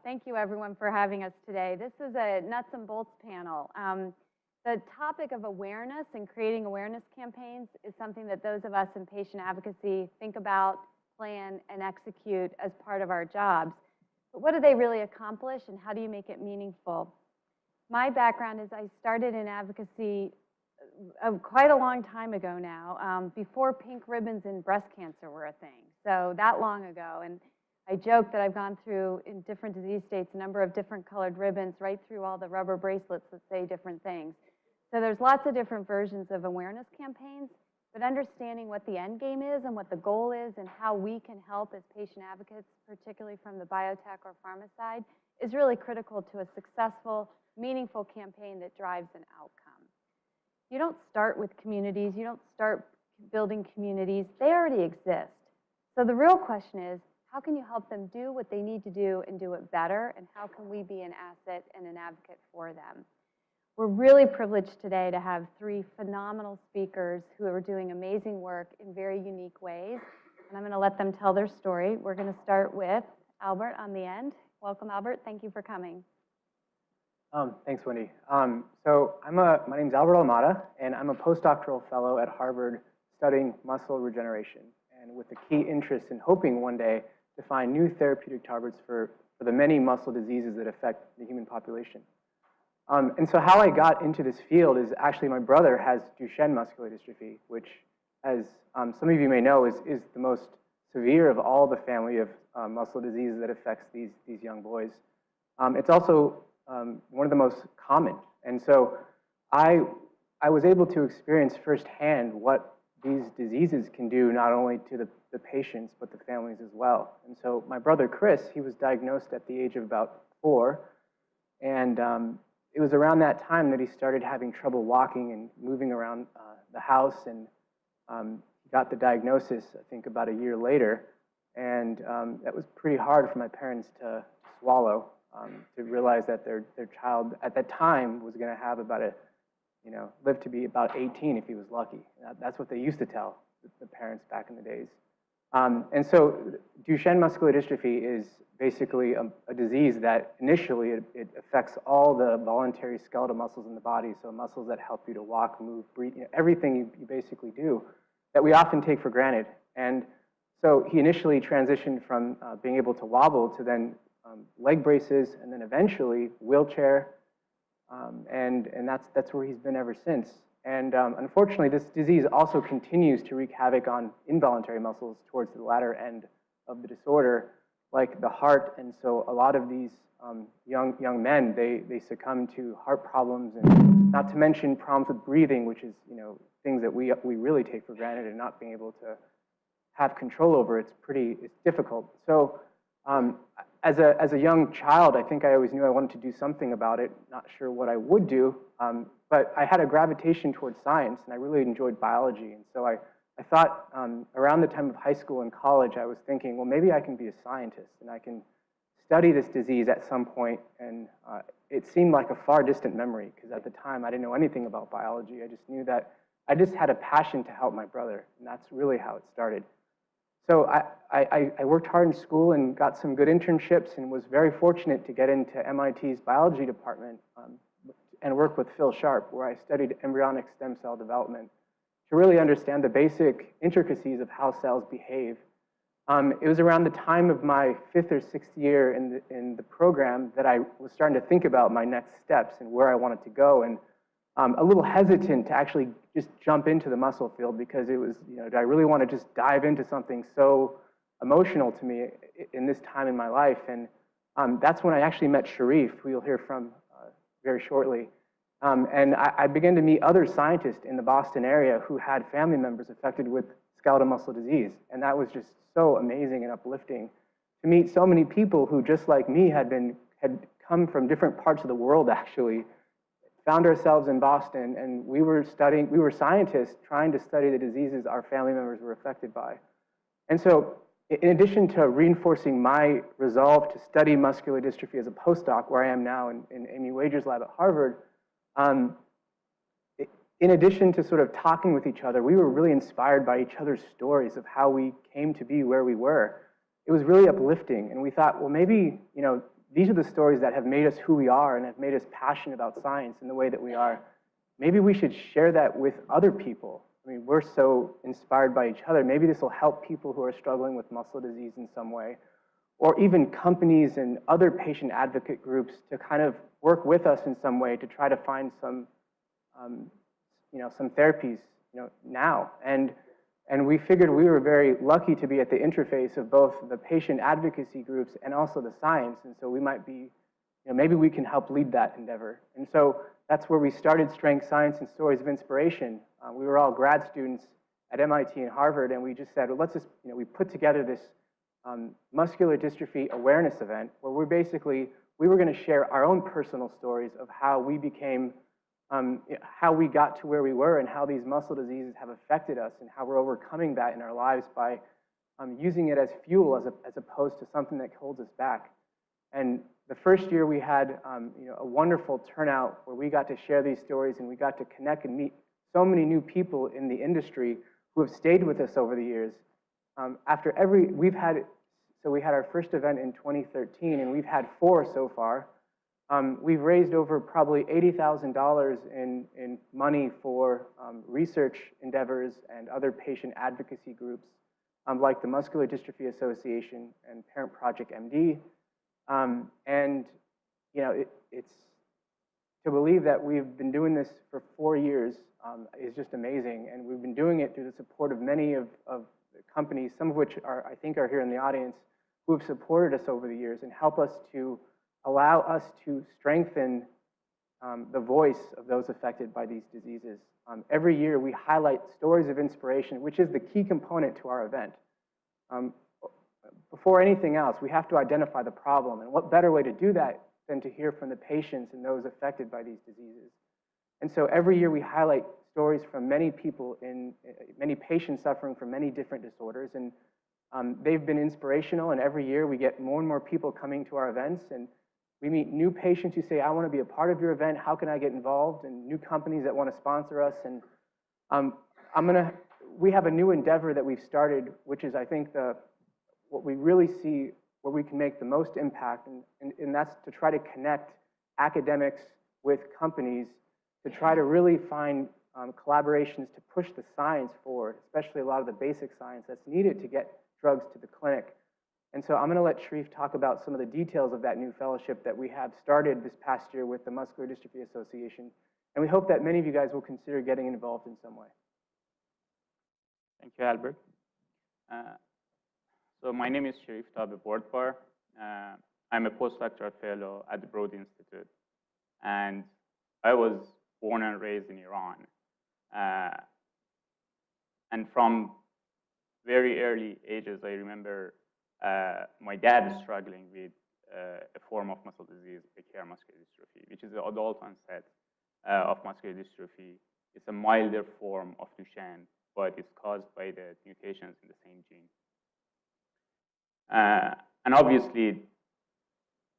Thank you, everyone, for having us today. This is a nuts and bolts panel. The topic of awareness and creating awareness campaigns is something that those of us in patient advocacy think about, plan, and execute as part of our jobs. But what do they really accomplish, and how do you make it meaningful? My background is I started in advocacy quite a long time ago now, before pink ribbons in breast cancer were a thing. So that long ago. And I joke that I've gone through, in different disease states, a number of different colored ribbons, right through all the rubber bracelets that say different things. So there's lots of different versions of awareness campaigns, but understanding what the end game is and what the goal is and how we can help as patient advocates, particularly from the biotech or pharma side, is really critical to a successful, meaningful campaign that drives an outcome. You don't start with communities. You don't start building communities. They already exist. So the real question is, how can you help them do what they need to do and do it better? And how can we be an asset and an advocate for them? We're really privileged today to have three phenomenal speakers who are doing amazing work in very unique ways. And I'm going to let them tell their story. We're going to start with Albert on the end. Welcome, Albert. Thank you for coming. Thanks, Wendy. My name's Albert Almada, and I'm a postdoctoral fellow at Harvard studying muscle regeneration, and with a key interest in hoping one day to find new therapeutic targets for the many muscle diseases that affect the human population. And so how I got into this field is actually my brother has Duchenne muscular dystrophy, which, as some of you may know, is the most severe of all the family of muscle diseases that affects these young boys. It's also one of the most common. And so I was able to experience firsthand what these diseases can do not only to the patients, but the families as well. And so my brother, Chris, he was diagnosed at the age of about 4. And it was around that time that he started having trouble walking and moving around the house. And he got the diagnosis, I think, about a year later. And that was pretty hard for my parents to swallow, to realize that their child at that time was going to have about live to be about 18 if he was lucky. That's what they used to tell the parents back in the days. And so Duchenne muscular dystrophy is basically a disease that initially it affects all the voluntary skeletal muscles in the body, so muscles that help you to walk, move, breathe, everything you basically do that we often take for granted. And so he initially transitioned from being able to wobble to then leg braces, and then eventually wheelchair, and that's where he's been ever since. And unfortunately, this disease also continues to wreak havoc on involuntary muscles towards the latter end of the disorder, like the heart. And so a lot of these young men, they succumb to heart problems, and not to mention problems with breathing, which is things that we really take for granted, and not being able to have control over. It's difficult. So as a young child, I think I always knew I wanted to do something about it. Not sure what I would do, but I had a gravitation towards science, and I really enjoyed biology. And so I thought around the time of high school and college, I was thinking, well, maybe I can be a scientist, and I can study this disease at some point. And it seemed like a far distant memory, because at the time I didn't know anything about biology. I just knew that I just had a passion to help my brother, and that's really how it started. So I worked hard in school and got some good internships, and was very fortunate to get into MIT's biology department and work with Phil Sharp, where I studied embryonic stem cell development to really understand the basic intricacies of how cells behave. It was around the time of my 5th or 6th year in the program that I was starting to think about my next steps and where I wanted to go, and a little hesitant to actually just jump into the muscle field, because it was, do I really want to just dive into something so emotional to me in this time in my life? And that's when I actually met Sharif, who you'll hear from very shortly. And I began to meet other scientists in the Boston area who had family members affected with skeletal muscle disease. And that was just so amazing and uplifting to meet so many people who, just like me, had come from different parts of the world, actually, found ourselves in Boston, and we were scientists trying to study the diseases our family members were affected by. And so in addition to reinforcing my resolve to study muscular dystrophy as a postdoc, where I am now in Amy Wager's lab at Harvard, in addition to sort of talking with each other, we were really inspired by each other's stories of how we came to be where we were. It was really uplifting, and we thought, well, maybe these are the stories that have made us who we are and have made us passionate about science in the way that we are. Maybe we should share that with other people. I mean, we're so inspired by each other. Maybe this will help people who are struggling with muscle disease in some way, or even companies and other patient advocate groups to kind of work with us in some way to try to find some, some therapies, now. And we figured we were very lucky to be at the interface of both the patient advocacy groups and also the science. And so we might be, maybe we can help lead that endeavor. And so that's where we started Strength Science and Stories of Inspiration. We were all grad students at MIT and Harvard, and we just said, well, let's just, we put together this muscular dystrophy awareness event where we were going to share our own personal stories of how we became, how we got to where we were and how these muscle diseases have affected us and how we're overcoming that in our lives by using it as fuel as opposed to something that holds us back. And the first year we had a wonderful turnout where we got to share these stories and we got to connect and meet so many new people in the industry who have stayed with us over the years. We had our first event in 2013 and we've had 4 so far. We've raised over probably $80,000 in money for research endeavors and other patient advocacy groups like the Muscular Dystrophy Association and Parent Project MD. It's to believe that we've been doing this for 4 years is just amazing. And we've been doing it through the support of many of the companies, some of which I think are here in the audience, who have supported us over the years and help us to allow us to strengthen the voice of those affected by these diseases. Every year we highlight stories of inspiration, which is the key component to our event. Before anything else, we have to identify the problem, and what better way to do that than to hear from the patients and those affected by these diseases. And so every year we highlight stories from many people, many patients suffering from many different disorders, and they've been inspirational, and every year we get more and more people coming to our events, and we meet new patients who say, I want to be a part of your event, how can I get involved, and new companies that want to sponsor us. And we have a new endeavor that we've started, which is I think what we really see where we can make the most impact, and that's to try to connect academics with companies to try to really find collaborations to push the science forward, especially a lot of the basic science that's needed to get drugs to the clinic. And so I'm going to let Sharif talk about some of the details of that new fellowship that we have started this past year with the Muscular Dystrophy Association. And we hope that many of you guys will consider getting involved in some way. Thank you, Albert. So my name is Sharif Bordbar. I'm a postdoctoral fellow at the Broad Institute. And I was born and raised in Iran. And from very early ages, I remember my dad struggling with a form of muscle disease, acquired muscular dystrophy, which is the adult onset of muscular dystrophy. It's a milder form of Duchenne, but it's caused by the mutations in the same gene. And obviously,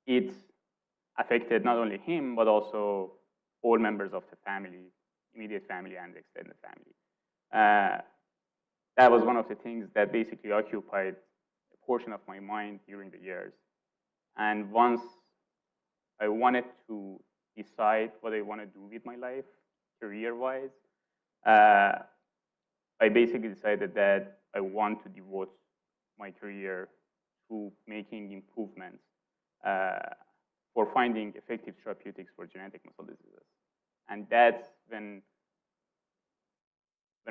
it affected not only him, but also all members of the family, immediate family and extended family. That was one of the things that basically occupied a portion of my mind during the years. And once I wanted to decide what I want to do with my life, career-wise, I basically decided that I want to devote my career to making improvements for finding effective therapeutics for genetic muscle diseases. And that's when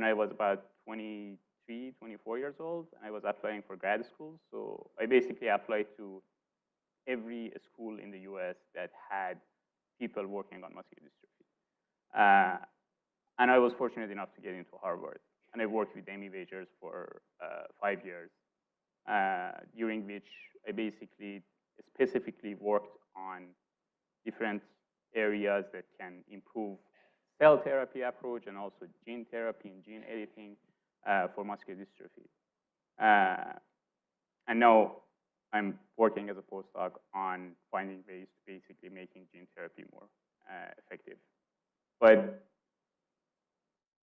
I was about 23, 24 years old, I was applying for grad school. So I basically applied to every school in the US that had people working on muscular dystrophy. And I was fortunate enough to get into Harvard. And I worked with Amy Wagers for 5 years, during which I basically specifically worked on different areas that can improve cell therapy approach and also gene therapy and gene editing for muscular dystrophy. And now I'm working as a postdoc on finding ways to basically making gene therapy more effective. But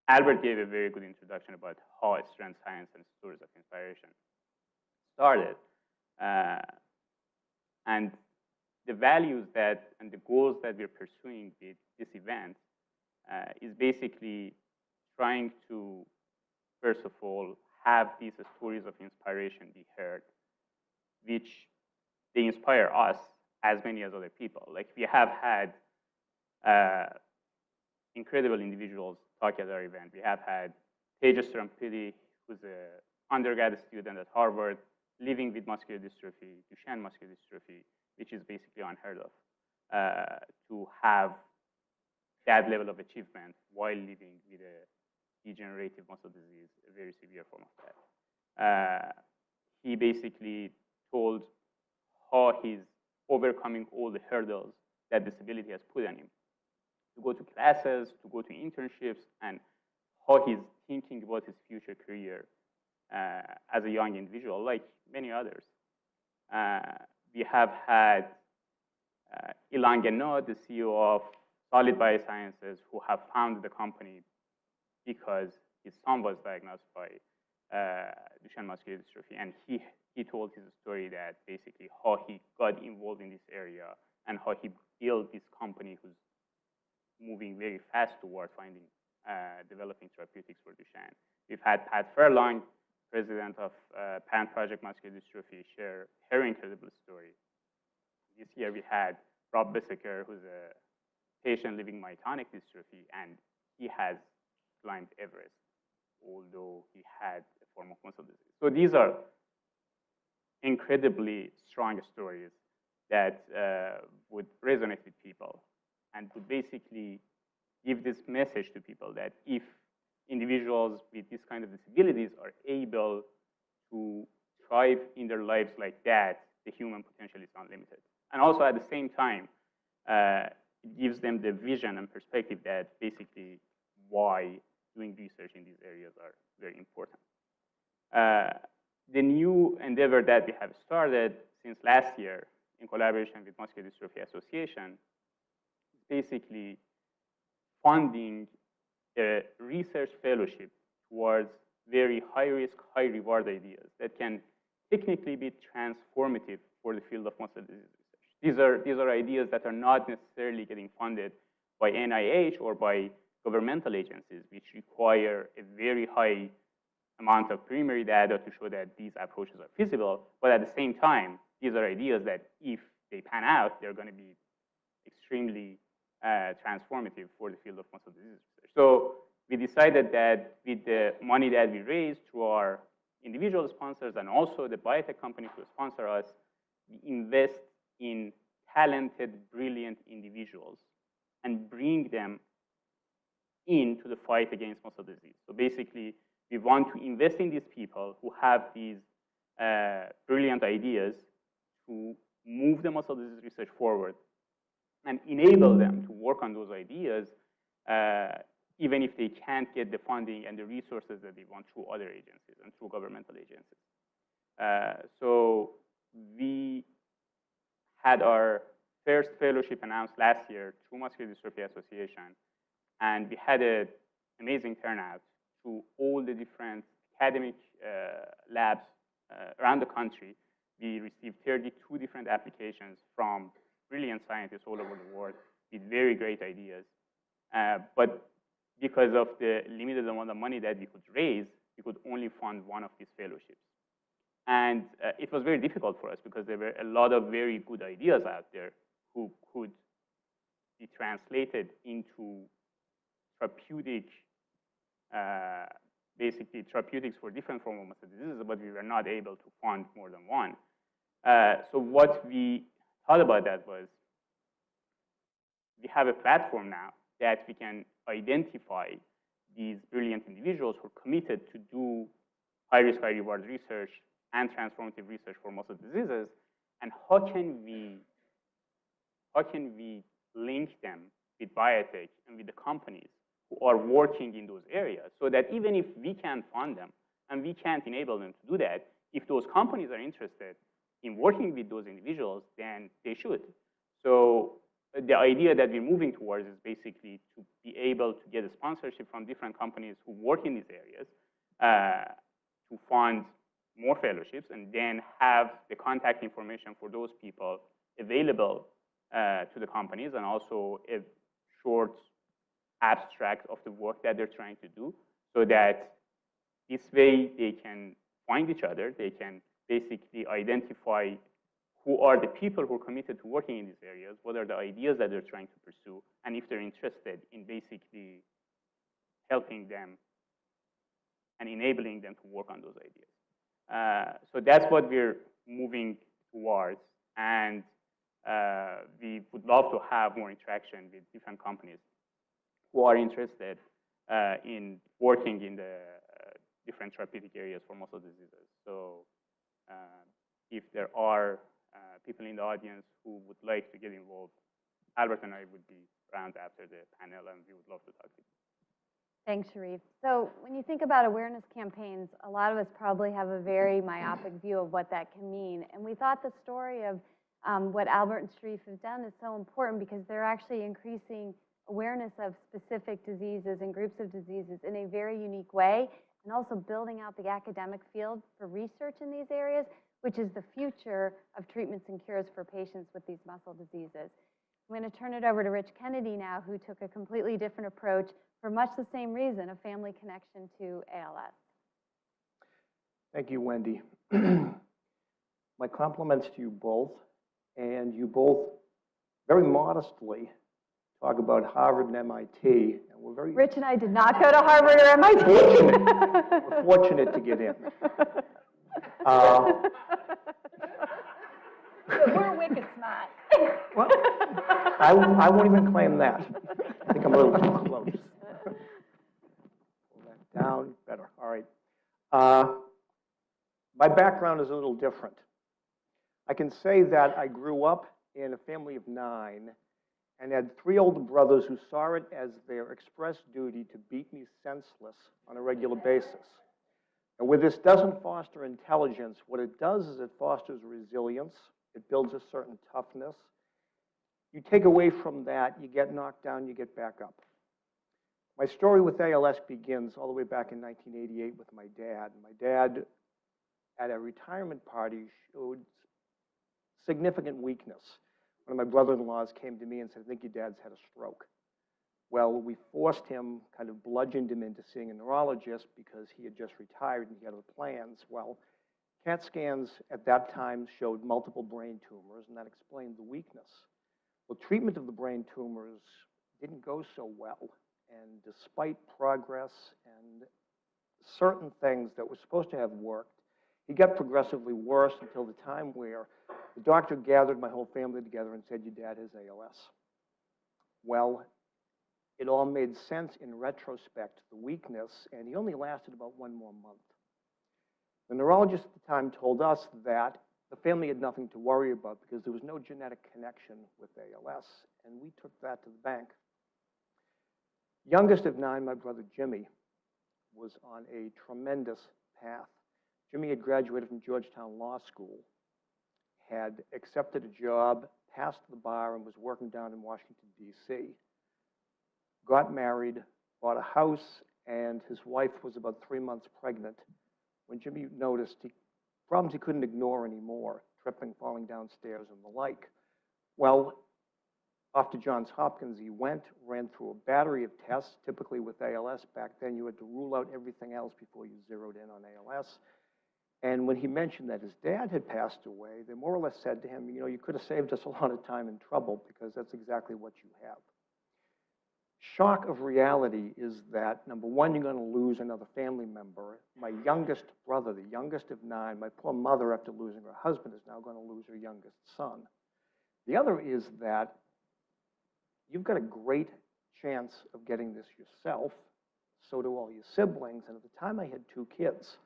Albert gave a very good introduction about how Strength Science and Stories of Inspiration started. And the values that and the goals that we're pursuing with this event is basically trying to, first of all, have these stories of inspiration be heard, which they inspire us as many as other people. Like, we have had incredible individuals talk at our event. We have had Tejas Strampidi, who's an undergrad student at Harvard, living with muscular dystrophy, Duchenne muscular dystrophy, which is basically unheard of, to have that level of achievement while living with a degenerative muscle disease, a very severe form of that. He basically told how he's overcoming all the hurdles that disability has put on him, to go to classes, to go to internships, and how he's thinking about his future career as a young individual, like many others. We have had Ilan Genod, the CEO of Solid Biosciences, who have founded the company because his son was diagnosed by Duchenne muscular dystrophy, and he told his story that basically how he got involved in this area and how he built this company who's moving very fast toward finding, developing therapeutics for Duchenne. We've had Pat Furlong, president of Pan Project Muscular Dystrophy, share her incredible story. This year we had Rob Bissiker, who's a patient living myotonic dystrophy, and he has climbed Everest, although he had a form of muscle disease. So these are incredibly strong stories that would resonate with people and would basically give this message to people that if individuals with this kind of disabilities are able to thrive in their lives like that, the human potential is unlimited. And also at the same time, it gives them the vision and perspective that basically why doing research in these areas are very important. The new endeavor that we have started since last year in collaboration with Muscular Dystrophy Association is basically funding a research fellowship towards very high-risk, high-reward ideas that can technically be transformative for the field of muscle disease research. These are ideas that are not necessarily getting funded by NIH or by governmental agencies, which require a very high amount of preliminary data to show that these approaches are feasible. But at the same time, these are ideas that if they pan out, they're going to be extremely transformative for the field of muscle disease research. So we decided that with the money that we raised through our individual sponsors and also the biotech companies who sponsor us, we invest in talented, brilliant individuals and bring them into the fight against muscle disease. So basically, we want to invest in these people who have these brilliant ideas to move the muscle disease research forward and enable them to work on those ideas, even if they can't get the funding and the resources that they want through other agencies and through governmental agencies. So we had our first fellowship announced last year through Muscular Dystrophy Association, and we had an amazing turnout through all the different academic labs around the country. We received 32 different applications from brilliant scientists all over the world with very great ideas. But because of the limited amount of money that we could raise, we could only fund one of these fellowships. And it was very difficult for us because there were a lot of very good ideas out there who could be translated into therapeutic, basically therapeutics for different forms of muscle diseases, but we were not able to fund more than one. So what we thought about that was we have a platform now that we can identify these brilliant individuals who are committed to do high-risk, high-reward research and transformative research for muscle diseases, and how can we link them with biotech and with the companies who are working in those areas, so that even if we can't fund them and we can't enable them to do that, if those companies are interested in working with those individuals, then they should. So the idea that we're moving towards is basically to be able to get a sponsorship from different companies who work in these areas to fund more fellowships, and then have the contact information for those people available to the companies, and also a short abstract of the work that they're trying to do, so that this way they can find each other, they can basically identify who are the people who are committed to working in these areas, what are the ideas that they're trying to pursue, and if they're interested in basically helping them and enabling them to work on those ideas. So that's what we're moving towards, and we would love to have more interaction with different companies who are interested in working in the different therapeutic areas for muscle diseases. So if there are people in the audience who would like to get involved, Albert and I would be around after the panel, and we would love to talk to you. Thanks, Sharif. So when you think about awareness campaigns, a lot of us probably have a very myopic view of what that can mean. And we thought the story of what Albert and Sharif have done is so important because they're actually increasing awareness of specific diseases and groups of diseases in a very unique way, and also building out the academic field for research in these areas, which is the future of treatments and cures for patients with these muscle diseases. I'm going to turn it over to Rich Kennedy now, who took a completely different approach for much the same reason, a family connection to ALS. Thank you, Wendy. My compliments to you both, and you both very modestly talk about Harvard and MIT, and we're very Rich and I did not go to Harvard or MIT. we're fortunate to get in. We're wicked smart. Well, I won't even claim that. I think I'm a little too close. Pull that down better. All right. My background is a little different. I can say that I grew up in a family of 9 and had 3 older brothers who saw it as their express duty to beat me senseless on a regular basis. And where this doesn't foster intelligence, what it does is it fosters resilience. It builds a certain toughness. You take away from that, you get knocked down, you get back up. My story with ALS begins all the way back in 1988 with my dad. My dad, at a retirement party, showed significant weakness. One of my brother-in-laws came to me and said, "I think your dad's had a stroke." Well, we forced him, kind of bludgeoned him into seeing a neurologist because he had just retired and he had other plans. Well, CAT scans at that time showed multiple brain tumors, and that explained the weakness. Well, treatment of the brain tumors didn't go so well, and despite progress and certain things that were supposed to have worked, he got progressively worse until the time where the doctor gathered my whole family together and said, "Your dad has ALS." Well, it all made sense in retrospect, the weakness, and he only lasted about 1 more month. The neurologist at the time told us that the family had nothing to worry about because there was no genetic connection with ALS, and we took that to the bank. Youngest of 9, my brother Jimmy, was on a tremendous path. Jimmy had graduated from Georgetown Law School, had accepted a job, passed the bar, and was working down in Washington, D.C. Got married, bought a house, and his wife was about 3 months pregnant when Jimmy noticed problems he couldn't ignore anymore, tripping, falling downstairs, and the like. Well, off to Johns Hopkins he went, ran through a battery of tests. Typically with ALS back then, you had to rule out everything else before you zeroed in on ALS. And when he mentioned that his dad had passed away, they more or less said to him, "You know, you could have saved us a lot of time and trouble because that's exactly what you have." Shock of reality is that, number one, you're going to lose another family member. My youngest brother, the youngest of 9, my poor mother, after losing her husband, is now going to lose her youngest son. The other is that you've got a great chance of getting this yourself. So do all your siblings. And at the time I had 2 kids.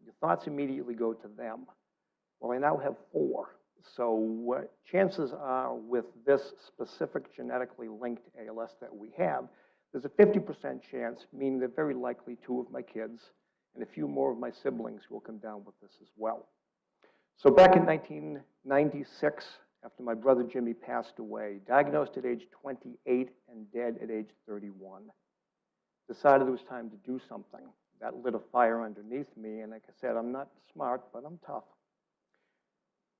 Your thoughts immediately go to them. Well, I now have 4. So what chances are with this specific genetically linked ALS that we have, there's a 50% chance, meaning that very likely 2 of my kids and a few more of my siblings will come down with this as well. So back in 1996, after my brother Jimmy passed away, diagnosed at age 28 and dead at age 31, decided it was time to do something. That lit a fire underneath me, and like I said, I'm not smart, but I'm tough.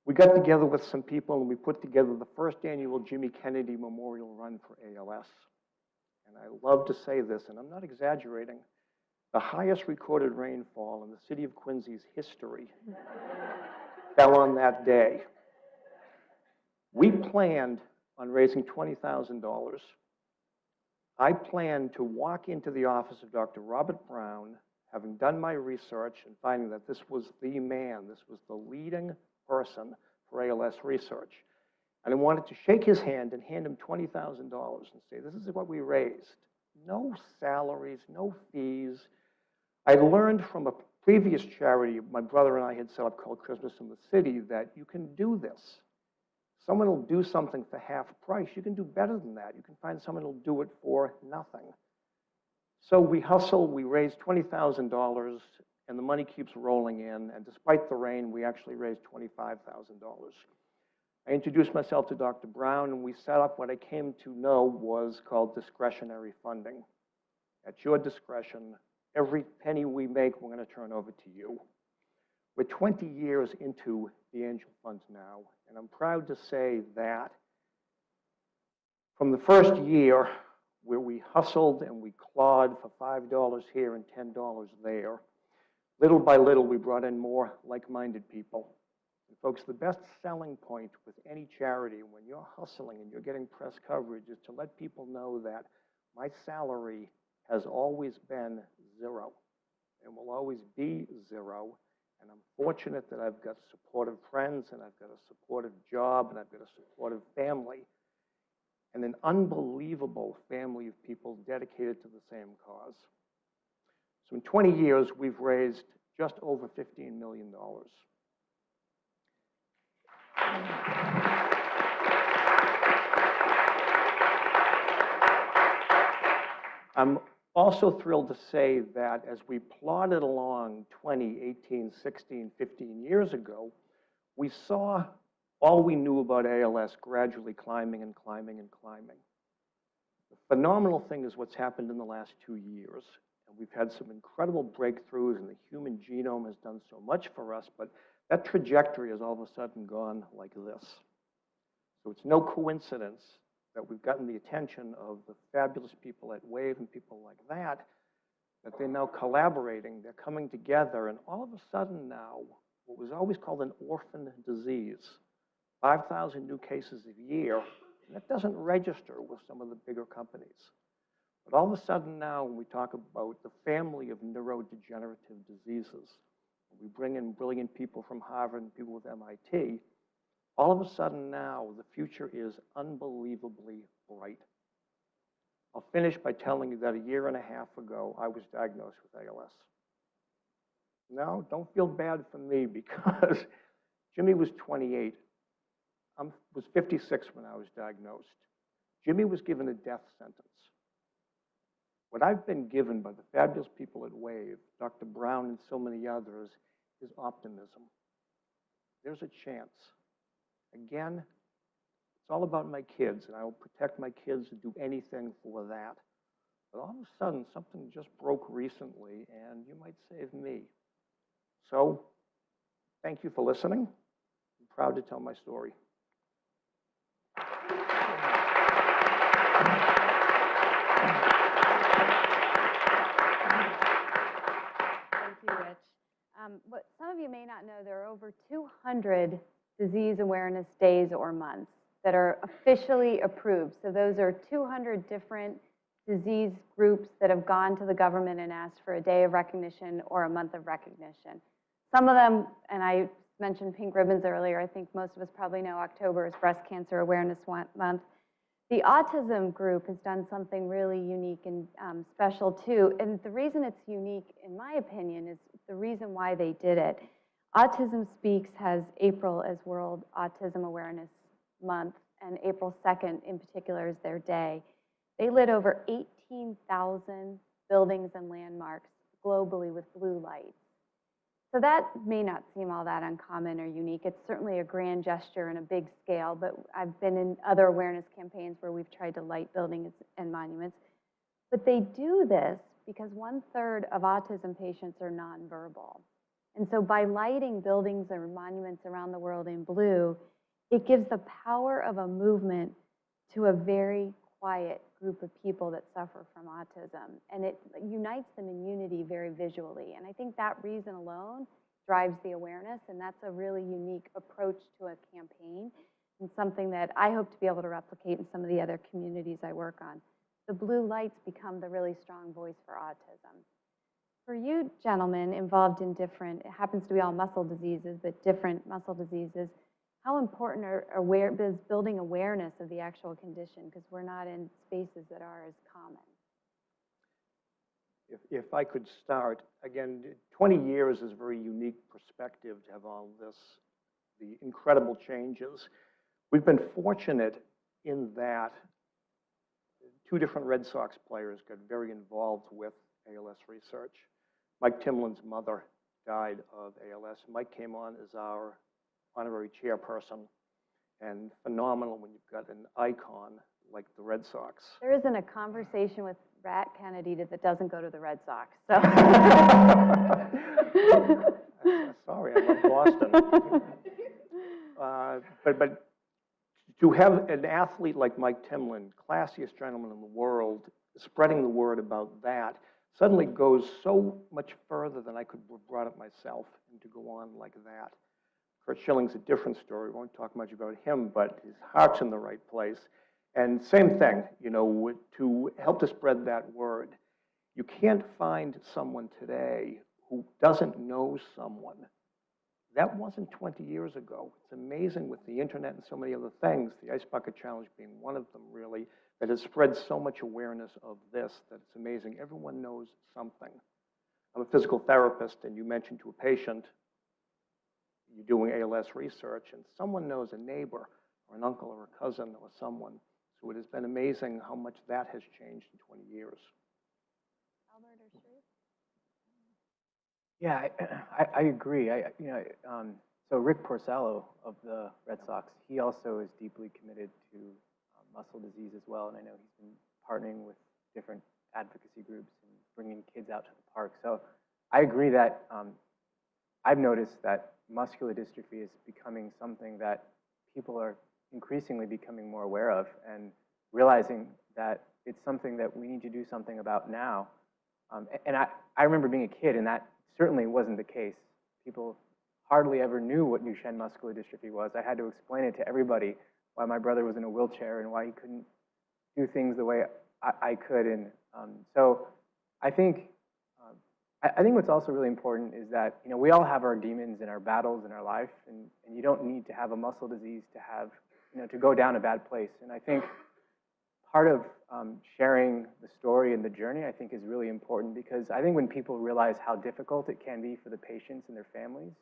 we got together with some people and we put together the first annual Jimmy Kennedy Memorial Run for ALS. And I love to say this, and I'm not exaggerating, the highest recorded rainfall in the city of Quincy's history fell on that day. We planned on raising $20,000. I planned to walk into the office of Dr. Robert Brown, having done my research and finding that this was the man, this was the leading person for ALS research. And I wanted to shake his hand and hand him $20,000 and say, this is what we raised. No salaries, no fees. I learned from a previous charity my brother and I had set up called Christmas in the City that you can do this. Someone will do something for half price. You can do better than that. You can find someone who will do it for nothing. So we hustle, we raise $20,000, and the money keeps rolling in. And despite the rain, we actually raised $25,000. I introduced myself to Dr. Brown, and we set up what I came to know was called discretionary funding. At your discretion, every penny we make, we're going to turn over to you. We're 20 years into the Angel Funds now, and I'm proud to say that from the first year where we hustled and we clawed for $5 here and $10 there, little by little we brought in more like-minded people. And folks, the best selling point with any charity when you're hustling and you're getting press coverage is to let people know that my salary has always been zero and will always be zero. And I'm fortunate that I've got supportive friends and I've got a supportive job and I've got a supportive family and an unbelievable family of people dedicated to the same cause. So in 20 years, we've raised just over $15 million. I'm also thrilled to say that as we plodded along 20, 18, 16, 15 years ago, we saw all we knew about ALS gradually climbing and climbing and climbing. The phenomenal thing is what's happened in the last 2 years. And we've had some incredible breakthroughs, and the human genome has done so much for us, but that trajectory has all of a sudden gone like this. So it's no coincidence that we've gotten the attention of the fabulous people at WAVE and people like that, that they're now collaborating, they're coming together, and all of a sudden now, what was always called an orphan disease, 5,000 new cases a year, and that doesn't register with some of the bigger companies. But all of a sudden now, when we talk about the family of neurodegenerative diseases, we bring in brilliant people from Harvard and people with MIT, all of a sudden now, the future is unbelievably bright. I'll finish by telling you that a year and a half ago, I was diagnosed with ALS. Now, don't feel bad for me because Jimmy was 28. I was 56 when I was diagnosed. Jimmy was given a death sentence. What I've been given by the fabulous people at WAVE, Dr. Brown and so many others, is optimism. There's a chance. Again, it's all about my kids, and I will protect my kids and do anything for that. But all of a sudden, something just broke recently, and you might save me. So, thank you for listening. I'm proud to tell my story. Thank you, Rich. What some of you may not know, there are over 200 disease awareness days or months that are officially approved. So those are 200 different disease groups that have gone to the government and asked for a day of recognition or a month of recognition. Some of them, and I mentioned pink ribbons earlier, I think most of us probably know October is Breast Cancer Awareness Month. The autism group has done something really unique and special too. And the reason it's unique, in my opinion, is the reason why they did it. Autism Speaks has April as World Autism Awareness Month, and April 2nd in particular is their day. They lit over 18,000 buildings and landmarks globally with blue lights. So that may not seem all that uncommon or unique. It's certainly a grand gesture and a big scale, but I've been in other awareness campaigns where we've tried to light buildings and monuments. But they do this because 1/3 of autism patients are nonverbal. And so by lighting buildings or monuments around the world in blue, it gives the power of a movement to a very quiet group of people that suffer from autism. And it unites them in unity very visually. And I think that reason alone drives the awareness, and that's a really unique approach to a campaign and something that I hope to be able to replicate in some of the other communities I work on. The blue lights become the really strong voice for autism. For you gentlemen involved in different, it happens to be all muscle diseases, but different muscle diseases, how important is building awareness of the actual condition? Because we're not in spaces that are as common. If I could start, again, 20 years is a very unique perspective to have all this, the incredible changes. We've been fortunate in that 2 different Red Sox players got very involved with ALS research. Mike Timlin's mother died of ALS. Mike came on as our honorary chairperson, and phenomenal when you've got an icon like the Red Sox. There isn't a conversation with Rat Kennedy that doesn't go to the Red Sox. So. Sorry, I love Boston. But to have an athlete like Mike Timlin, classiest gentleman in the world, spreading the word about that, suddenly goes so much further than I could have brought it myself, and to go on like that. Kurt Schilling's a different story. We won't talk much about him, but his heart's in the right place. And same thing, you know, to help to spread that word. You can't find someone today who doesn't know someone. That wasn't 20 years ago. It's amazing with the internet and so many other things, the Ice Bucket Challenge being one of them, really, that has spread so much awareness of this that it's amazing. Everyone knows something. I'm a physical therapist, and you mentioned to a patient, you're doing ALS research, and someone knows a neighbor or an uncle or a cousin or someone. So it has been amazing how much that has changed in 20 years. Albert or Sharif? Yeah, I agree. So Rick Porcello of the Red Sox, he also is deeply committed to muscle disease as well, and I know he's been partnering with different advocacy groups and bringing kids out to the park. So I agree that I've noticed that muscular dystrophy is becoming something that people are increasingly becoming more aware of and realizing that it's something that we need to do something about now. And I remember being a kid, and that certainly wasn't the case. People hardly ever knew what Duchenne muscular dystrophy was. I had to explain it to everybody, why my brother was in a wheelchair and why he couldn't do things the way I could. And so I think what's also really important is that, you know, we all have our demons and our battles in our life, and you don't need to have a muscle disease to have, you know, to go down a bad place. And I think part of sharing the story and the journey, I think, is really important, because I think when people realize how difficult it can be for the patients and their families,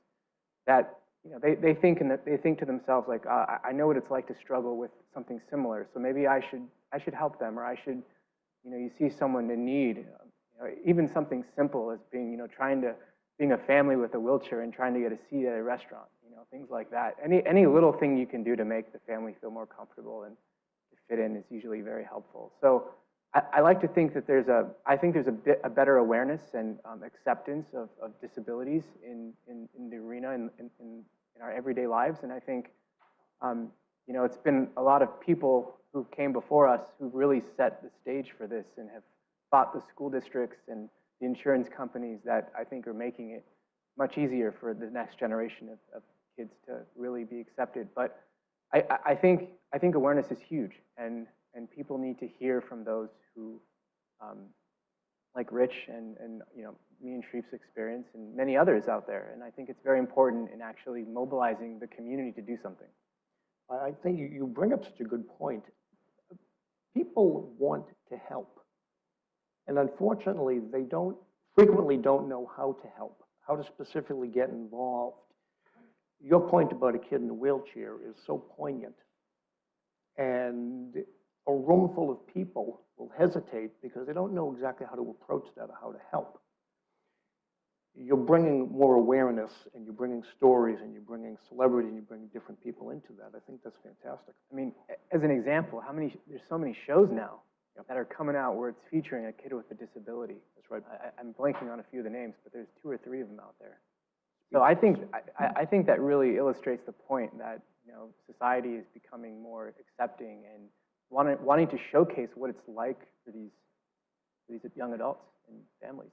that, you know, they think to themselves, like, I know what it's like to struggle with something similar, so maybe I should help them, or I should, you know, you see someone in need, you know, even something simple as being, you know, being a family with a wheelchair and trying to get a seat at a restaurant, you know, things like that. Any little thing you can do to make the family feel more comfortable and to fit in is usually very helpful. So I like to think that there's a better awareness and acceptance of disabilities in the arena in our everyday lives. And I think, you know, it's been a lot of people who came before us who've really set the stage for this and have fought the school districts and the insurance companies that I think are making it much easier for the next generation of kids to really be accepted. But I think awareness is huge, and people need to hear from those who, like Rich and you know, me and Sharif's experience and many others out there. And I think it's very important in actually mobilizing the community to do something. I think you bring up such a good point. People want to help, and unfortunately, they frequently don't know how to help, how to specifically get involved. Your point about a kid in a wheelchair is so poignant, and a room full of people will hesitate because they don't know exactly how to approach that or how to help. You're bringing more awareness, and you're bringing stories, and you're bringing celebrity, and you're bringing different people into that. I think that's fantastic. I mean, as an example, there's so many shows now that are coming out where it's featuring a kid with a disability. That's right. I'm blanking on a few of the names, but there's 2 or 3 of them out there. So I think that really illustrates the point that, you know, society is becoming more accepting and wanting to showcase what it's like for these young adults and families.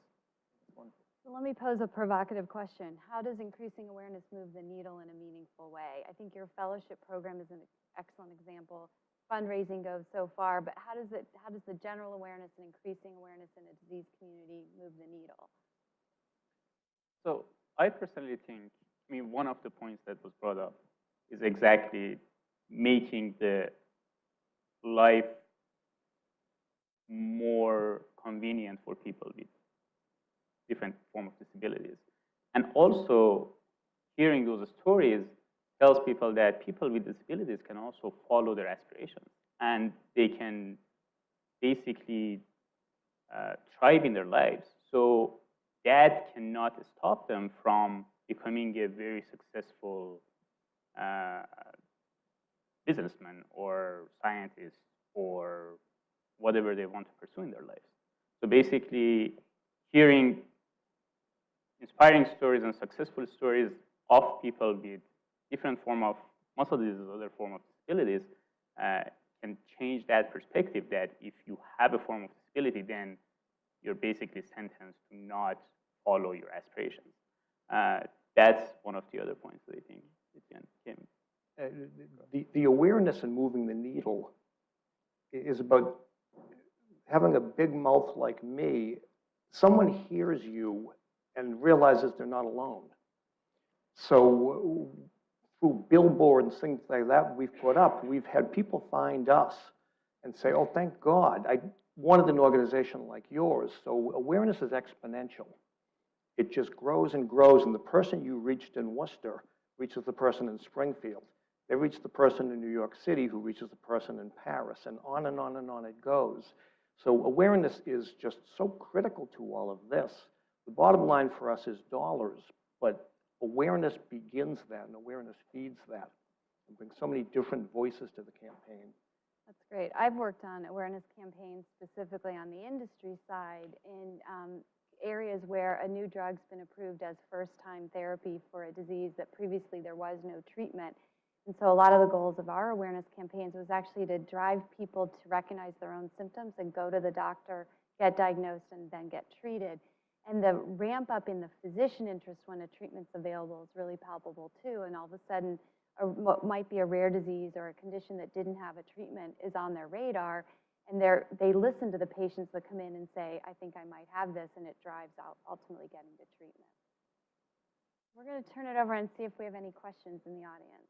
So let me pose a provocative question. How does increasing awareness move the needle in a meaningful way? I think your fellowship program is an excellent example. Fundraising goes so far, but how does the general awareness and increasing awareness in a disease community move the needle? So I personally think, I mean, one of the points that was brought up is exactly making the life more convenient for people with different form of disabilities. And also hearing those stories tells people that people with disabilities can also follow their aspirations and they can basically thrive in their lives. So that cannot stop them from becoming a very successful businessman or scientist or whatever they want to pursue in their lives. So basically, hearing inspiring stories and successful stories of people with different form of muscle diseases, other form of disabilities, can change that perspective that if you have a form of disability, then you're basically sentenced to not follow your aspirations. That's one of the other points that I think it can. The awareness and moving the needle is about having a big mouth like me. Someone hears you and realizes they're not alone. So through billboards and things like that we've put up, we've had people find us and say, oh, thank God, I wanted an organization like yours. So awareness is exponential. It just grows and grows, and the person you reached in Worcester reaches the person in Springfield. They reach the person in New York City who reaches the person in Paris, and on and on and on it goes. So awareness is just so critical to all of this. The bottom line for us is dollars, but awareness begins that, and awareness feeds that, and brings so many different voices to the campaign. That's great. I've worked on awareness campaigns specifically on the industry side in areas where a new drug's been approved as first-time therapy for a disease that previously there was no treatment. And so a lot of the goals of our awareness campaigns was actually to drive people to recognize their own symptoms and go to the doctor, get diagnosed, and then get treated. And the ramp up in the physician interest when a treatment's available is really palpable too. And all of a sudden, what might be a rare disease or a condition that didn't have a treatment is on their radar. And they listen to the patients that come in and say, I think I might have this, and it drives out ultimately getting to treatment. We're going to turn it over and see if we have any questions in the audience.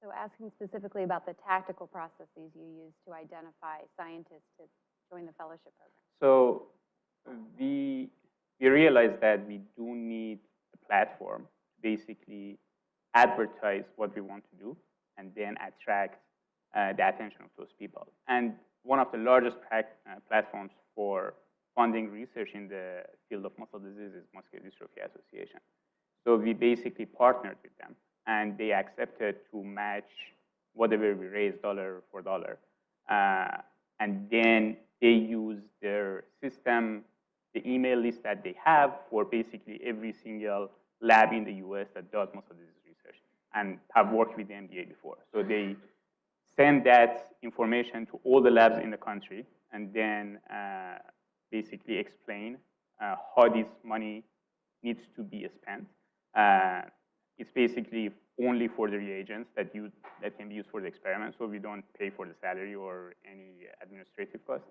So asking specifically about the tactical processes you use to identify scientists to join the fellowship program. So we realized that we do need a platform to basically advertise what we want to do and then attract the attention of those people. And one of the largest platforms for funding research in the field of muscle disease is Muscular Dystrophy Association. So we basically partnered with them, and they accepted to match whatever we raised dollar for dollar. And then they use their system, the email list that they have for basically every single lab in the US that does muscle disease research and have worked with the MDA before. So they send that information to all the labs in the country and then basically explain how this money needs to be spent. It's basically only for the reagents that can be used for the experiment, so we don't pay for the salary or any administrative cost,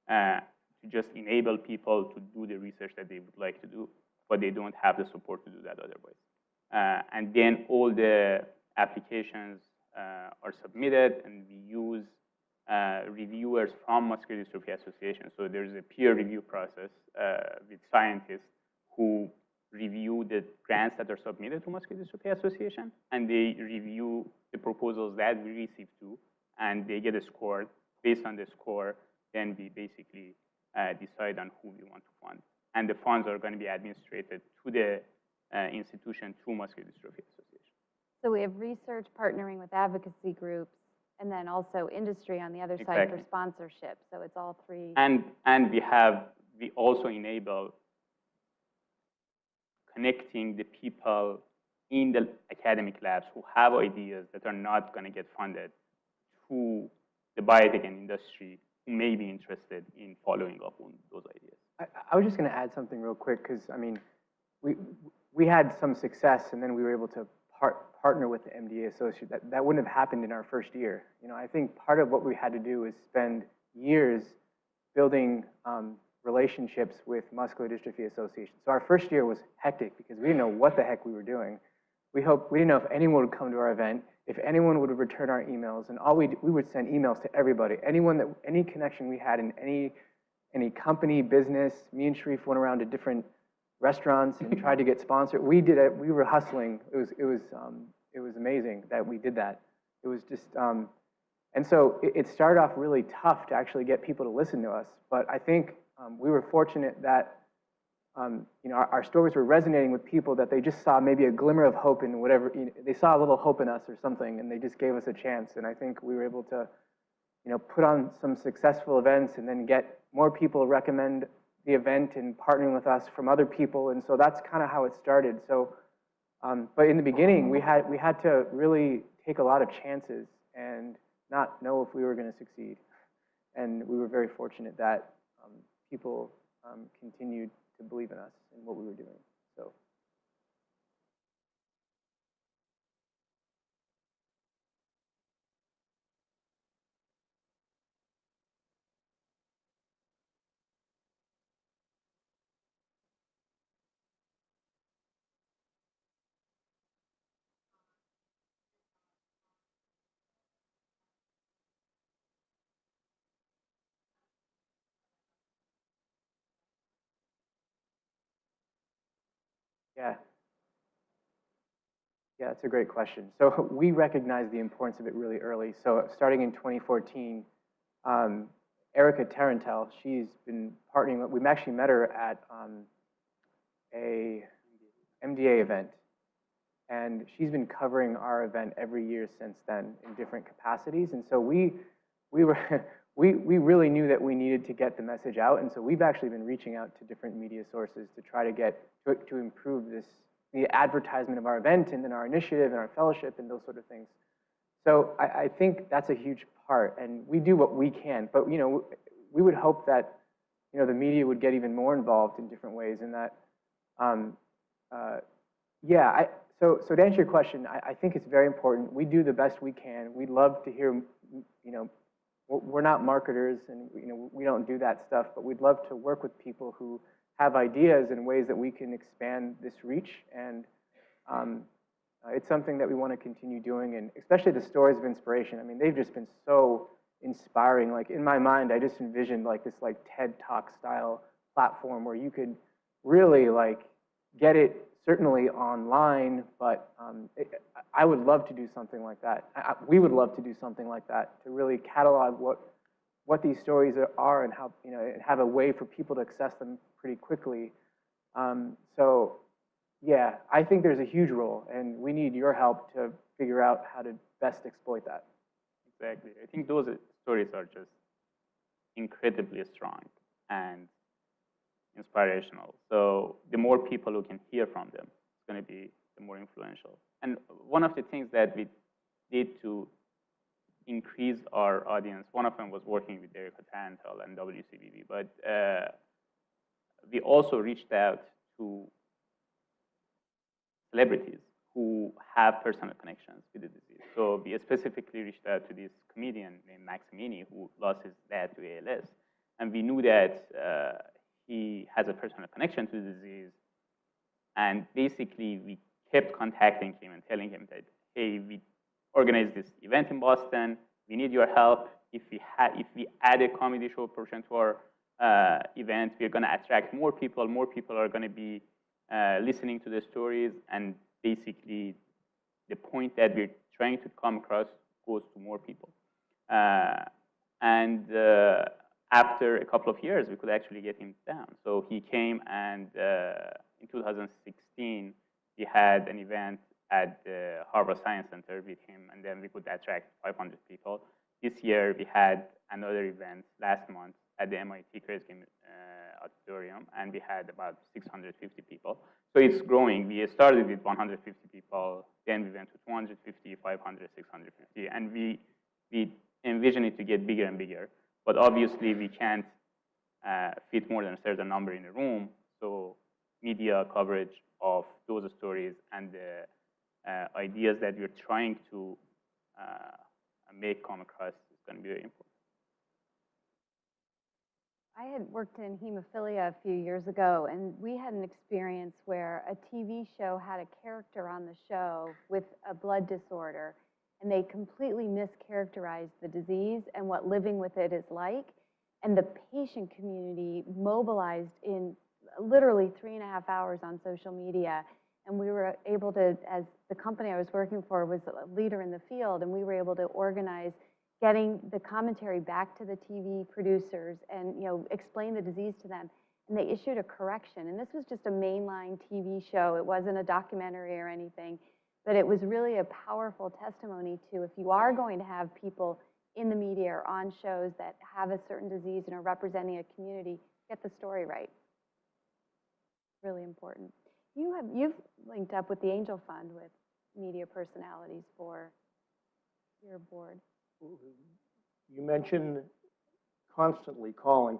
to just enable people to do the research that they would like to do, but they don't have the support to do that otherwise. And then all the applications are submitted, and we use reviewers from Muscular Dystrophy Association. So there's a peer review process with scientists who review the grants that are submitted to Muscular Dystrophy Association, and they review the proposals that we receive too, and they get a score. Based on the score, then we basically decide on who we want to fund. And the funds are going to be administered to the institution through Muscular Dystrophy Association. So we have research partnering with advocacy groups, and then also industry on the other side for Exactly. sponsorship. So it's all three. And we also enable connecting the people in the academic labs who have ideas that are not going to get funded to the biotech industry who may be interested in following up on those ideas. I was just going to add something real quick because, I mean, we had some success and then we were able to partner with the MDA associate. That wouldn't have happened in our first year. You know, I think part of what we had to do is spend years building relationships with Muscular Dystrophy Association. So our first year was hectic because we didn't know what the heck we were doing. We didn't know if anyone would come to our event, if anyone would return our emails, and we would send emails to everybody, any connection we had in any company, business. Me and Sharif went around to different restaurants and tried to get sponsored. We did it. We were hustling. It was amazing that we did that. It was just, and so it started off really tough to actually get people to listen to us. But I think we were fortunate that you know, our stories were resonating with people, that they just saw maybe a glimmer of hope in whatever, you know, they saw a little hope in us or something, and they just gave us a chance. And I think we were able to, you know, put on some successful events and then get more people recommend the event and partnering with us from other people. And so that's kind of how it started. So, but in the beginning, we had to really take a lot of chances and not know if we were going to succeed. And we were very fortunate that people continued to believe in us and what we were doing. So. Yeah. Yeah, that's a great question. So we recognized the importance of it really early. So starting in 2014, Erica Tarantel, she's been partnering. We actually met her at a MDA event, and she's been covering our event every year since then in different capacities. And so we really knew that we needed to get the message out, and so we've actually been reaching out to different media sources to try to get to improve the advertisement of our event and then our initiative and our fellowship and those sort of things. So I think that's a huge part, and we do what we can. But you know, we would hope that, you know, the media would get even more involved in different ways, and that yeah. So to answer your question, I think it's very important. We do the best we can. We'd love to hear, you know, we're not marketers, and you know, we don't do that stuff, but we'd love to work with people who have ideas and ways that we can expand this reach. And it's something that we want to continue doing, and especially the stories of inspiration. I mean, they've just been so inspiring. Like in my mind, I just envisioned like this like TED Talk style platform where you could really like get it certainly online, but I would love to do something like that. We would love to do something like that to really catalog what these stories are and how, you know, and have a way for people to access them pretty quickly. So yeah, I think there's a huge role, and we need your help to figure out how to best exploit that. Exactly. I think those stories are just incredibly strong and inspirational. So the more people who can hear from them, it's going to be the more influential. And one of the things that we did to increase our audience, one of them was working with Erica Tarantel and WCBB, but we also reached out to celebrities who have personal connections with the disease. So we specifically reached out to this comedian named Maximini who lost his dad to ALS. And we knew that he has a personal connection to the disease. And basically, we kept contacting him and telling him that, hey, we organized this event in Boston. We need your help. If we add a comedy show portion to our event, we're going to attract more people. More people are going to be listening to the stories. And basically, the point that we're trying to come across goes to more people. And after a couple of years, we could actually get him down. So he came, and in 2016, we had an event at the Harvard Science Center with him, and then we could attract 500 people. This year, we had another event last month at the MIT Crazy Game Auditorium, and we had about 650 people. So it's growing. We started with 150 people, then we went to 250, 500, 650, and we envision it to get bigger and bigger. But obviously, we can't fit more than a certain number in a room. So media coverage of those stories and the ideas that we're trying to make come across is going to be very important. I had worked in hemophilia a few years ago, and we had an experience where a TV show had a character on the show with a blood disorder, and they completely mischaracterized the disease and what living with it is like. And the patient community mobilized in literally 3.5 hours on social media. And we were able to, as the company I was working for was a leader in the field, and we were able to organize getting the commentary back to the TV producers and, explain the disease to them. And they issued a correction. And this was just a mainline TV show. It wasn't a documentary or anything. But it was really a powerful testimony to, if you are going to have people in the media or on shows that have a certain disease and are representing a community, get the story right. Really important. You've linked up with the Angel Fund with media personalities for your board. You mentioned constantly calling.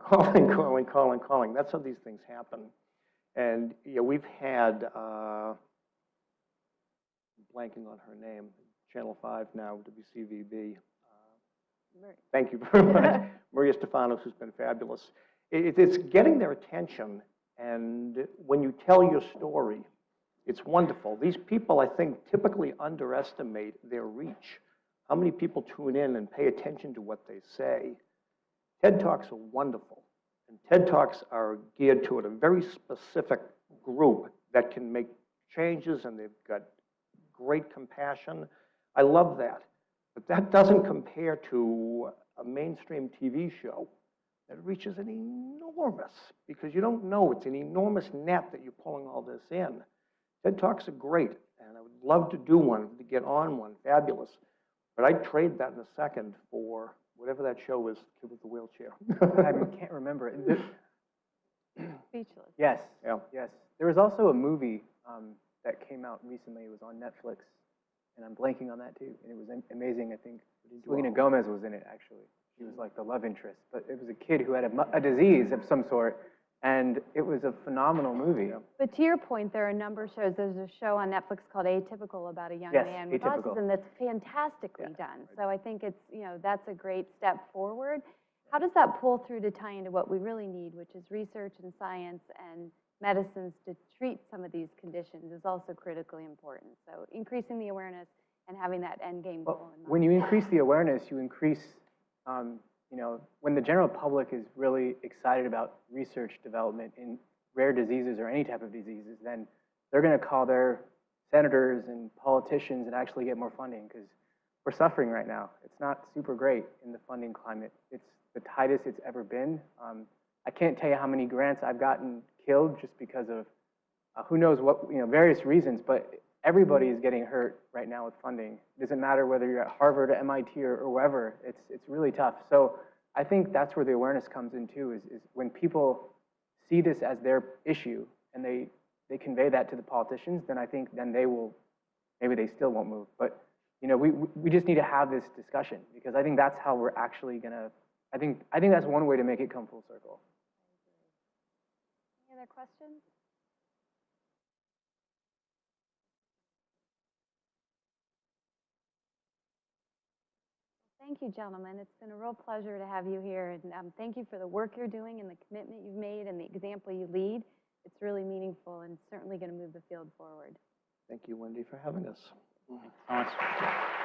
That's how these things happen. And we've had, blanking on her name, Channel 5 now, WCVB. Thank you very much. Maria Stefanos, who's been fabulous. It's getting their attention, and when you tell your story, it's wonderful. These people, I think, typically underestimate their reach. How many people tune in and pay attention to what they say? TED Talks are wonderful, and TED Talks are geared toward a very specific group that can make changes, and they've got great compassion. I love that. But that doesn't compare to a mainstream TV show that reaches an enormous, because you don't know, it's an enormous net that you're pulling all this in. TED Talks are great, and I would love to do one, to get on one, fabulous. But I'd trade that in a second for whatever that show is, Kid with the Wheelchair. I can't remember. Speechless. Yes, Yeah. yes. There was also a movie that came out recently. It was on Netflix, and I'm blanking on that too. And it was amazing. I think Selena Gomez was in it, actually. She was like the love interest. But it was a kid who had a disease of some sort, and it was a phenomenal movie. But to your point, there are a number of shows. There's a show on Netflix called Atypical about a young man with autism that's fantastically done. So I think it's, that's a great step forward. How does that pull through to tie into what we really need, which is research and science and medicines to treat some of these conditions is also critically important. So increasing the awareness and having that end game goal in mind. When you increase the awareness, you increase, when the general public is really excited about research development in rare diseases or any type of diseases, then they're going to call their senators and politicians and actually get more funding, because we're suffering right now. It's not super great in the funding climate. It's the tightest it's ever been. I can't tell you how many grants I've gotten killed just because of who knows what, various reasons, but everybody is getting hurt right now with funding. It doesn't matter whether you're at Harvard or MIT or wherever. It's really tough. So I think that's where the awareness comes in too, is when people see this as their issue and they convey that to the politicians, then I think then they will, maybe they still won't move. But we just need to have this discussion, because I think that's how we're actually gonna, I think that's one way to make it come full circle. Any other questions? Thank you, gentlemen. It's been a real pleasure to have you here. And thank you for the work you're doing and the commitment you've made and the example you lead. It's really meaningful and certainly going to move the field forward. Thank you, Wendy, for having us. Thanks so much.